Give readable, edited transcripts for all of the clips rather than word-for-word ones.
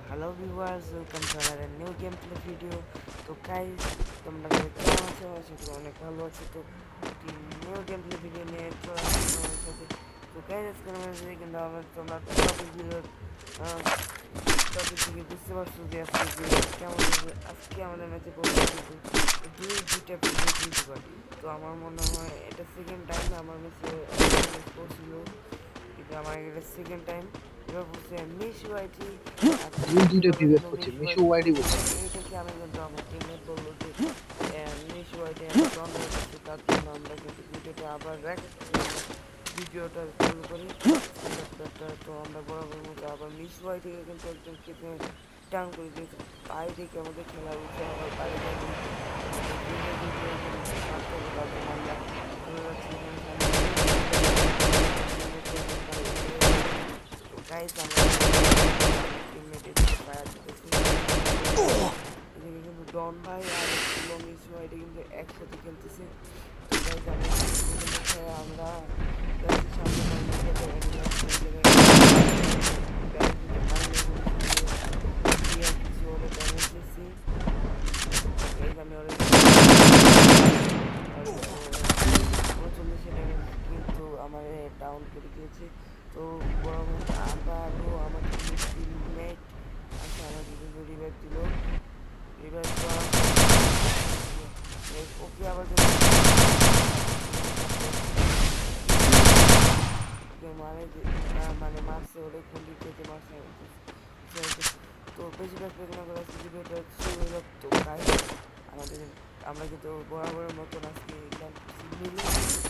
Hello viewers, welcome to another new gameplay video. তো guys, তোমরা কেমন আছো? আশা করি অনেক ভালো আছো। তো একটি নিউ গেমপ্লে ভিডিও নিয়ে চলে আসলাম তোমাদের সাথে। তো guys, আজকের মধ্যে কিন্তু তোমরা টপিক থেকে বুঝতে পারছো যে আজকে আমাদের ম্যাচে পড়বে কিন্তু দুইটা প্লেয়ার ইউটিউবার। তো আমার মনে হয় এটা সেকেন্ড টাইম আমার ম্যাচে পড়ছিল, কিন্তু আমার এটা সেকেন্ড টাইম। এবার বলছে মিস ওয়াইটি দুইটা প্রিভিয়াস করছে মিশো ওয়াইডি বলছে। এইটাকে আমি কিন্তু আমার টিমমেট বললো যে মিস ওয়াইটি আমি ডন হয়ে গেছি, তার জন্য আমরা কিন্তু ভিডিওটা আবার ভিডিওটা শুরু করি। তো আমরা বরাবর মতো আবার মিস ওয়াইটিকে কিন্তু একজনকে টার্ন করে দিয়েছি, তাই দেখে আমাদের খেলা উঠে আবার বাইরে যাচ্ছি। গাইস আমরা টিমমেটের দিকে ফায়ার দিতেছি। এদিকে কিন্তু ডন ভাই আর মিস ওয়াইটি কিন্তু একসাথে খেলতেছে। আমরা কিন্তু আমার ডাউন করে দিয়েছে। তো বড় আবারও আমার টিমমেট আছে, আমার কিন্তু রিভাইভ দিল। রিভাইভ ওকে আবার মানে মারছে ওরে খুলি থেকে মারছে। তো বেশিরভাগ প্রেরণা করা ভিডিওটা শুরু হলো। তো গাইস আমাদের আমরা কিন্তু বরাবরের মতন আজকে ল্যান্ড মিলে,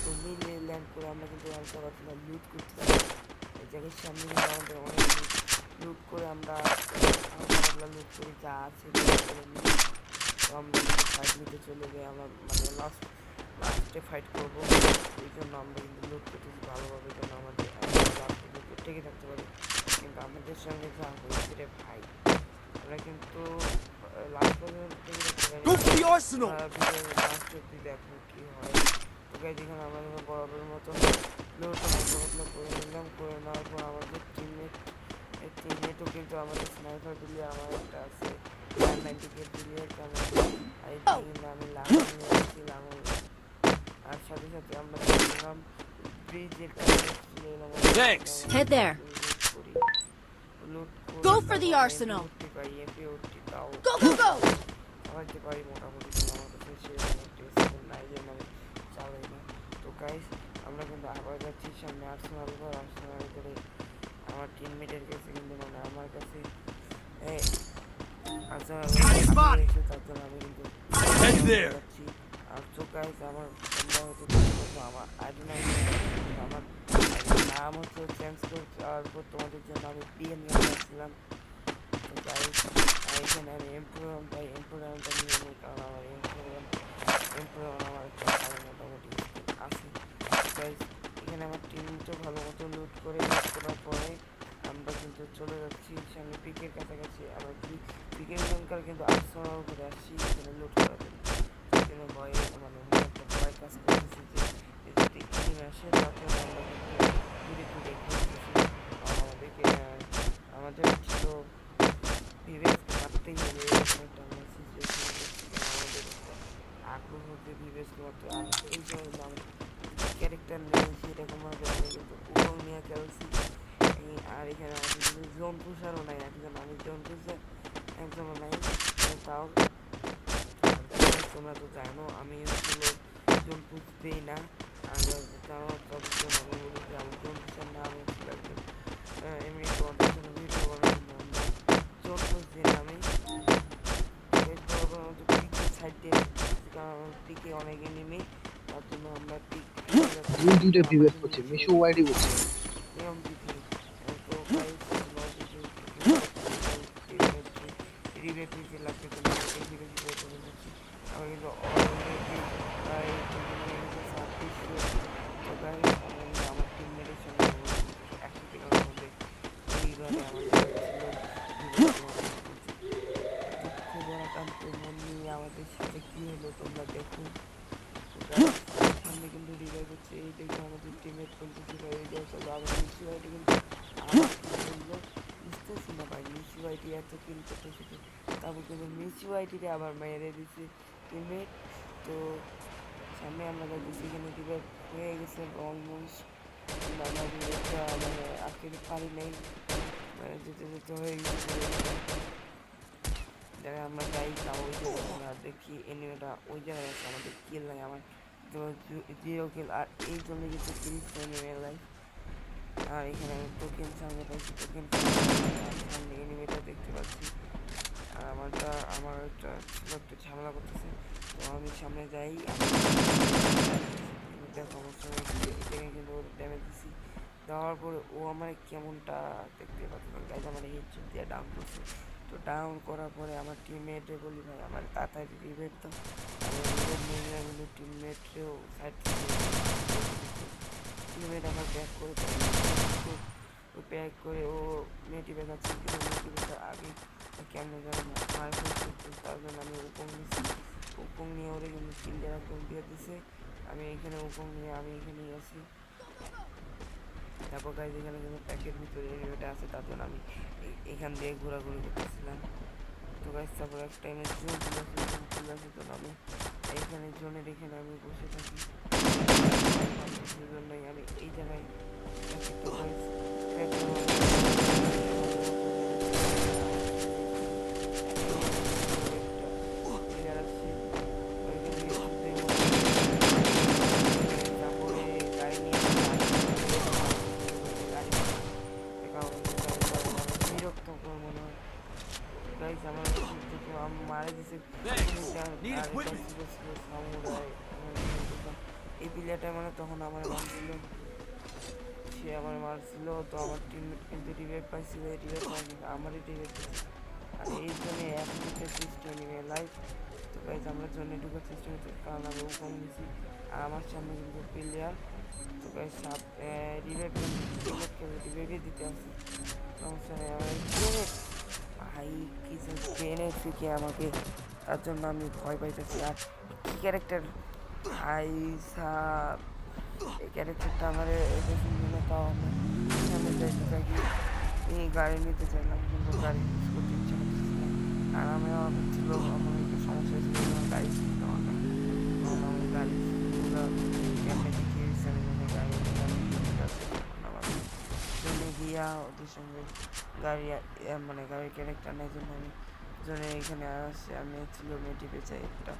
তো মিলে ল্যান্ড করে আমরা কিন্তু হালকা পাতলা লুট করতেছি। এই জায়গায় সামনে কিন্তু আমাদের অনেক লুট করে আমরা হালকা পাতলা লুট করি, যা আছে তো আমরা কিন্তু ফাইট নিতে চলে যাই। আমরা মানে লাস্টে ফাইট করবো, এই জন্য আমরা কিন্তু লুট করতেছি ভালোভাবে, যেন আমাদের লাস্ট পর্যন্ত টেকে থাকতে পারি। কিন্তু আমাদের সঙ্গে যা হয়েছে রে ভাই, আমরা কিন্তু লাস্ট পর্যন্ত টেকে থাকতে পারি। লাস্ট অব্দি দেখো কি হয়। তো গাইজ এখানে আমরা বরাবর মতো লুট করে নিলাম। করে নেওয়ার পর আমাদের টিমমেটও কিন্তু আমাদের স্নাইপার দিলে আমার একটা আছে 90 দিলে আমি লাগাচ্ছিলাম। আর সাথে সাথে আমরা দেখলাম ব্রিজের কাছে চলে এলাম। Thanks. Head there. লুট Go for the arsenal. করতে পারি এমপি ওটি, তাও Go, go, go. চালাইতে পারি মোটামুটি, কিন্তু আমার কাছে সেরকম একটা স্কিল নাই যে আমি চালাই না। তো গাইস আমরা কিন্তু আবার যাচ্ছি সামনে আর্সেনাল করে আমার টিমমেটের কাছে, কিন্তু মানে আমার কাছে আর্সেনাল তার জন্য আমি কিন্তু যাচ্ছি। আর তো গাইস আমার তোমরা হয়তো আমার আইডি নাই, আমার নাম হচ্ছে চেঞ্জ করতে তোমাদের জন্য আমি পিএম নিয়ে আসছিলাম। তো গাইস এখানে আমি এমপ্লয়মেন্টটা নিয়ে নিই, কারণ আমার এমপ্লয়মেন্ট আমার একটা ভালো মোটামুটি আছে। গাইস এখানে আমার টিমটা ভালো মতো লুট করার পরে আমরা কিন্তু চলে যাচ্ছি সামনে পিকের কাছাকাছি। আমরা পিকের জনকার কিন্তু আর্সেনাল করে আসছি এখানে লুট করার জন্য। সেখানে ভয়ে মানে একটা ভয় কাজ করতেছি যে যদি টিম আসে তারপরে আমরা কিন্তু ঘুরে খেলতেছি। আমাদেরকে আমাদের ছিল বিবেক মারতেই হবে, এরকম একটা আমরা সিচুয়েশন আমাদের আগ্রহ যে বিবেক মারতে। আমি এই জন্য আমি ক্যারেক্টার নিয়েছি এরকমভাবে আমি কিন্তু উপর নিয়ে খেলছি। আর এখানে আমাদের কিন্তু জোন পুষারও নাই, একজন আমি জোন পুষার একজনও নাই। তাও তোমরা তো জানো আমি হচ্ছিল জোন পুষতেই না। আমি জানো ততজন আমি বলি যে আমি জোন পুষার না, আমি হচ্ছিল একজন এমনি তোমাদের জন্য ভিডিও বানানোর জন্য আমরা জোন পুষছি না। আমি পিকের সাইড দিয়ে কারণ পিকে অনেক এনিমি, তার জন্য আমরা দুইটা প্রিভিয়াস করছে মিশো ওয়াইডি বলছে। নিয়ম বিধি। তো গাইস রিভেট নিচে লাগবে, তো হিরো হিরো চলে যাচ্ছি। আমরা কিন্তু অলরেডি প্রায় 26। তো গাইস আমার টিমমেটের সঙ্গে একসাথে কথা বলতে এইবারে আমাদের ছিল দুঃখ বরাকান্ত মন নিয়ে আমাদের সাথে কি হলো তোমরা দেখো। সামনে কিন্তু রিভাইভ হচ্ছে, এই দেখে আমাদের টিমমেট বলতেছি ভাই এই দেখো আবার নিচু হয়তো, কিন্তু আমার কি বললো বুঝতেছি না ভাই নিচু মিসি ওয়াইটি এত কিল করতেছে, তারপর কিন্তু মিসি ওয়াইটিতে আবার মেরে দিচ্ছে টিমমেট। তো সামনে আমরা যাচ্ছি, এখানে রিভাইভ হয়ে গেছে অলমোস্ট, আমরা রিভাইভটা মানে আটকে পারি নাই, মানে যেতে যেতে হয়ে গেছে জায়গায় আমরা যাই, তাও ওই জায়গায় আমরা দেখি এনিমিটা ওই জায়গায় আছে, আমাদের কিল নাই, আমার 0 কিল, আর এই জন্য কিন্তু 30 এনিমি লাইফ। আর এখানে আমি টোকেন সামনে পাইছি, টোকেন সামনে এনিমিটা দেখতে পাচ্ছি, আর আমার একটা ছিল একটু ঝামেলা করতেছে, তো আমি সামনে যাই, দেখো আমার সঙ্গে এটাকে কিন্তু ওর ড্যামেজ দিছি, দেওয়ার পরে ও আমার কেমনটা দেখতে পাচ্ছি গাইজ, আমার হেডশট দিয়ে ডাউন করছে। তো ডাউন করার পরে আমার টিমমেটে বলি ভাই আমার তাড়াতাড়ি রিভাইভ দাও, আমি রিভাইভ নিয়ে নিলাম, কিন্তু টিমমেটকেও সাইড টিমমেট আমার ব্যাক করে ও ব্যাক করে ও নেটিভে যাচ্ছে, কিন্তু নেটিভেটার আগে কেমন যেন মার ফেলছে, তার জন্য আমি উপং নিয়েছি, উপং নিয়ে ওরে কিন্তু কিল দেওয়ার একদম দিয়ে দিছে, আমি এখানে উপং নিয়ে আমি এখানেই আছি। তারপর গাইজ এখানে কিন্তু প্যাকের ভিতরে এনিমিটা আছে, তার জন্য আমি এখান দিয়ে ঘোরাঘুরি করতেছিলাম। তো গাইজ তারপর এক টাইমে জোন চলে আসে, তো আমি এইখানে জোনের এখানে আমি বসে থাকি, সেজন্যই আমি এই জায়গায় থাকি। তো গাইজ মারা দিছে এই প্লেয়ারটা মানে তখন আমার মারছিল, সে আমার মারছিল, তো আমার টিমমেট কিন্তু রিভাইভ পাইছিল, রিভাইভ পাই কিন্তু আমারই রিভাইভ দিচ্ছে, আর এই জন্য এক মিনিটের সিস্টেম নিয়ে লাইফ। তো গাইজ আমরা জন্য ঢুকার চেষ্টা করছি, কারণ আমি কম দিছি, আর আমার সামনে কিন্তু প্লেয়ার, তো গাইজ সাপ রিভাইভ রিভাইভে দিতে আসছে, সমস্যা নেই। আমার ভাই কিছু ট্রেনে থেকে আমাকে, তার জন্য আমি ভয় পাইতেছি, আর কি ক্যারেক্টার ভাই সাপ, এই ক্যারেক্টারটা আমার জন্য, তাও আমি সামনে যাইতে থাকি, এই গাড়ি নিতে চাইলাম কিন্তু গাড়ি ইউজ করতে ইচ্ছে করতেছি না, আর আমি ছিল আমার একটু সমস্যা ছিল, গাড়ি শিখতে আমার না, কারণ আমি গাড়ি শিখতে ক্যাম্পে দেখিয়েছি, আমি জন্য গাড়ি আমার জন্য গিয়া ওদের সঙ্গে গাড়ি মানে গাড়ির ক্যারেক্টার নেই জন্য আমি জন্য এখানে আসছে, আমি ছিল মেটি পেঁচাই একটা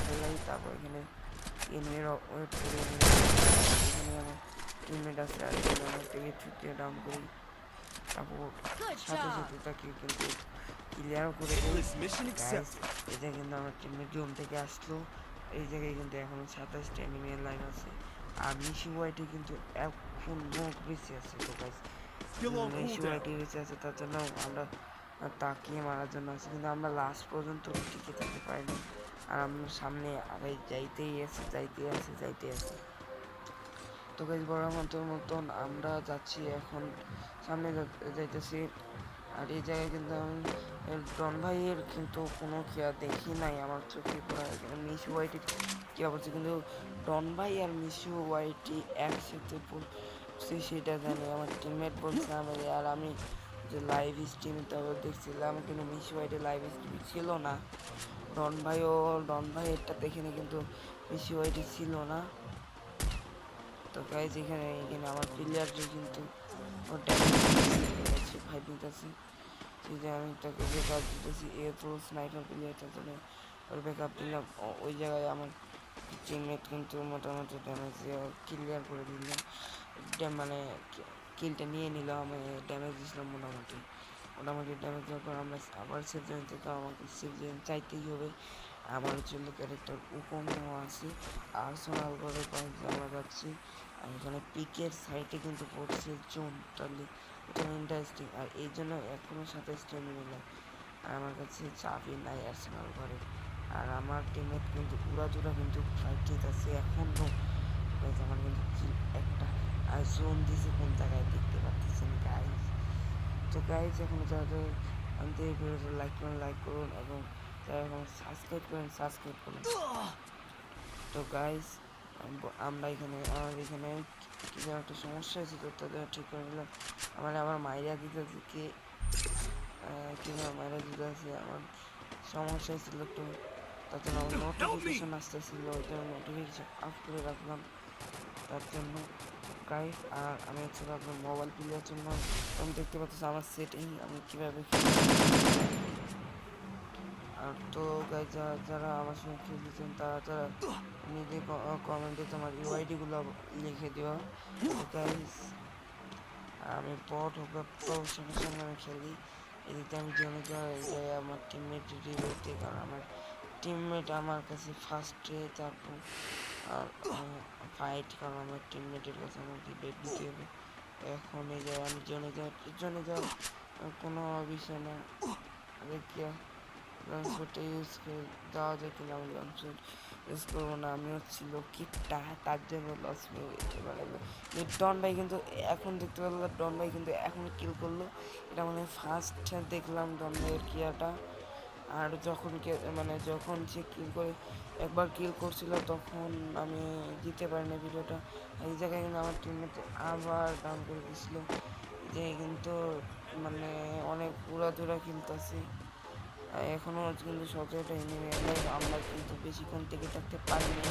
ফেলাই, তারপর এখানে এনিমির ওয়েট করে এখানে আমার টিমমেট আছে, আর এখানে আমার টিমমেট ছুটিয়ে ডাউন করি, তারপর সাথে সাথে তাকে কিন্তু ক্লিয়ারও করে এটা কিন্তু আমার টিমমেট জোন থেকে আসলো, এই জায়গায় কিন্তু এখনো 27টা এনিমির লাইন আছে, আর মিশি ওয়াইটি কিন্তু এখন মুখ বেশি আছে। তো গাইস মিশি ওয়াইটি বেশি আছে, তার জন্য আমরা তাকিয়ে মারার জন্য আছে, কিন্তু আমরা লাস্ট পর্যন্ত টিকে থাকতে পারিনি, আর আমরা সামনে আগে যাইতেই আছে। তো গাইস বড় মতন আমরা যাচ্ছি এখন, সামনে যাইতেছি, আর এই জায়গায় কিন্তু আমি ডন ভাইয়ের কিন্তু কোনো খেয়া দেখি নাই আমার চোখে পড়া, মিশু ওয়াইটি কী অবস্থা, কিন্তু ডন ভাই আর মিশু ওয়াইটি একসাথে পড়ছি সেটা জানি, আমার টিমমেট বলছে আমাদের, আর আমি যে লাইভ স্ট্রিম তারপর দেখছিলাম, কিন্তু মিশু ওয়াইটি লাইভ স্ট্রিম ছিল না, ডন ভাই এটা দেখে কিন্তু মিশু ওয়াইটি ছিল না। তো গাইজ এখানে আমার প্লেয়ারটা কিন্তু ওর ফাইট নিতেছি, সেই যে আমি তাকে ব্যাকআপ দিতেছি, এ তো স্নাইপার প্লেয়ারটার জন্য ওর ব্যাকআপ দিলাম, ওই জায়গায় আমার টিমমেট কিন্তু মোটামুটি ড্যামেজ ক্লিয়ার করে দিলাম, মানে কিলটা নিয়ে নিলাম, আমি ড্যামেজ দিয়েছিলাম মোটামুটি ড্যামেজ দেওয়ার পর আমরা আবার সেফ জোন থেকে আমাকে সেফ জোন চাইতেই হবে, আমার জন্য ক্যারেক্টার উপমও আছে, আর্সেনাল করে পয়েন্টে আমরা যাচ্ছি, আর এখানে পিকের সাইডে কিন্তু পড়ছে জোন, তাহলে এটা ইন্টারেস্টিং, আর এই জন্য এখনও 27টা নিলাম, আর আমার কাছে চাবি নাই আর্সেনাল ঘরে, আর আমার টিমমেট কিন্তু উড়াদুরা কিন্তু ফাইট দিতেছে এখনও, আমার কিন্তু একটা আর জোন দিয়েছে কোন জায়গায় দেখতে পাচ্ছেন গাইজ। তো গাইজ এখনও যারা আমাদের ভিডিওটা লাইক করুন এবং যারা এখন সাবস্ক্রাইব করুন। তো গাইজ আমরা আমার এখানে কি যেন একটা সমস্যা হয়েছে, তো তাদের ঠিক করে নিলাম, আমার আবার মাইরা দিতে থেকে কীভাবে মারা দিতে আছে আমার সমস্যা ছিল একটু, তার জন্য আমার নোটিফিকেশন আসতেছিল, ওই জন্য নোটিফিকেশন অফ করে রাখলাম তার জন্য গাইস। আর আমি হচ্ছে আপনার মোবাইল প্লেয়ার জন্য আমি দেখতে পাচ্ছি আমার সেটিং আমি কীভাবে আর তো গাইস যারা আমার সঙ্গে খেলতেছেন তারা নিজে কমেন্টে তোমার ইউআইডিগুলো লিখে দেওয়া গাইস। আমি বট হোক বা প্রফেশনের সঙ্গে আমি খেলি, এদিকে আমি জেনে যাই আমার টিমমেট রিভিউতে, কারণ আমার টিমমেট আমার কাছে ফার্স্টে, তারপর আর ফাইট, কারণ আমার টিমমেটের কাছে আমার রিভেট দিতে হবে। এখন এই যায় আমি জেনে যাওয়ার কোনো বিষয় না, দেখিয়া লঞ্চপ্যাডটা ইউজ করে যাওয়া যায় কিনা। আমি লঞ্চপ্যাড ইউজ করবো না, আমি হচ্ছি লক্ষ্মীটা, তার জন্য লস এবারে ডন ভাই কিন্তু এখন দেখতে পেলাম ডন ভাই কিন্তু এখন কিল করলো, এটা মানে ফার্স্ট দেখলাম ডন ভাইয়ের কিয়াটা। আর যখন মানে যখন সে কিল করে একবার কিল করছিল তখন আমি দিতে পারিনি ভিডিওটা, এই জায়গায় কিন্তু আমার টিমমেট আবার ডাউন করে দিয়েছিল, যে কিন্তু মানে অনেক উড়াধুরা খেলতেছি এখনও কিন্তু সতেরোটা এনিমি, আমরা কিন্তু বেশিক্ষণ টিকে থাকতে পারিনি।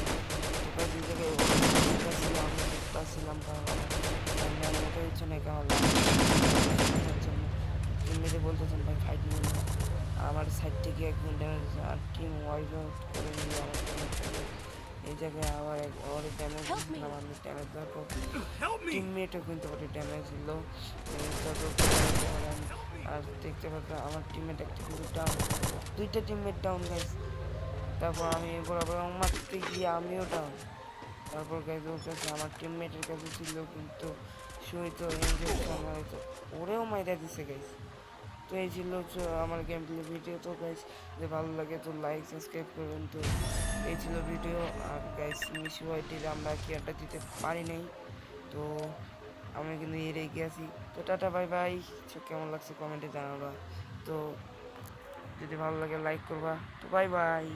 তোকে যে জায়গায় ছিলাম আমি দেখতেছিলাম, কারণ আমার মতো হচ্ছে না কেমন জন্য টিমমেটে বলতেছেন ভাই ফাইট নিয়ে না, আমার সাইড থেকে একজন ড্যামেজ আর টিম ওয়াইজ আউট করে নিল আমার টিমমেটটাকে। এই জায়গায় আবার অনেক ড্যামেজ দিয়েছিলাম আমি, ড্যামেজ দেওয়ার পর টিমমেটও কিন্তু অনেক ড্যামেজ দিল। আর দেখতে পাচ্ছি আমার টিমমেট একটা কিন্তু ডাউন, দুইটা টিমমেট ডাউন গাইস। তারপর আমি বরাবর মারতে গিয়ে আমিও ডাউন। তারপর গাইজ ওর কাছে আমার টিমমেটের কাছে ছিল কিন্তু সুইত ইঞ্জেকশন মারিত, ওরেও মাইরা দিছে গাইজ। তো এই ছিল আমার গেম প্লে ভিডিও। তো গাইজ যদি ভালো লাগে তো লাইক সাবস্ক্রাইব করবেন। তো এই ছিল ভিডিও। আর গাইজ মিশু ওয়াইটির আমরা কেয়ারটা দিতে পারি নাই, তো আমি কিন্তু এড়ে গিয়েছি। তো টাটা বাই বাই, কেমন লাগছে কমেন্টে জানাবা। তো যদি ভালো লাগে লাইক করবা, তো বাই বাই।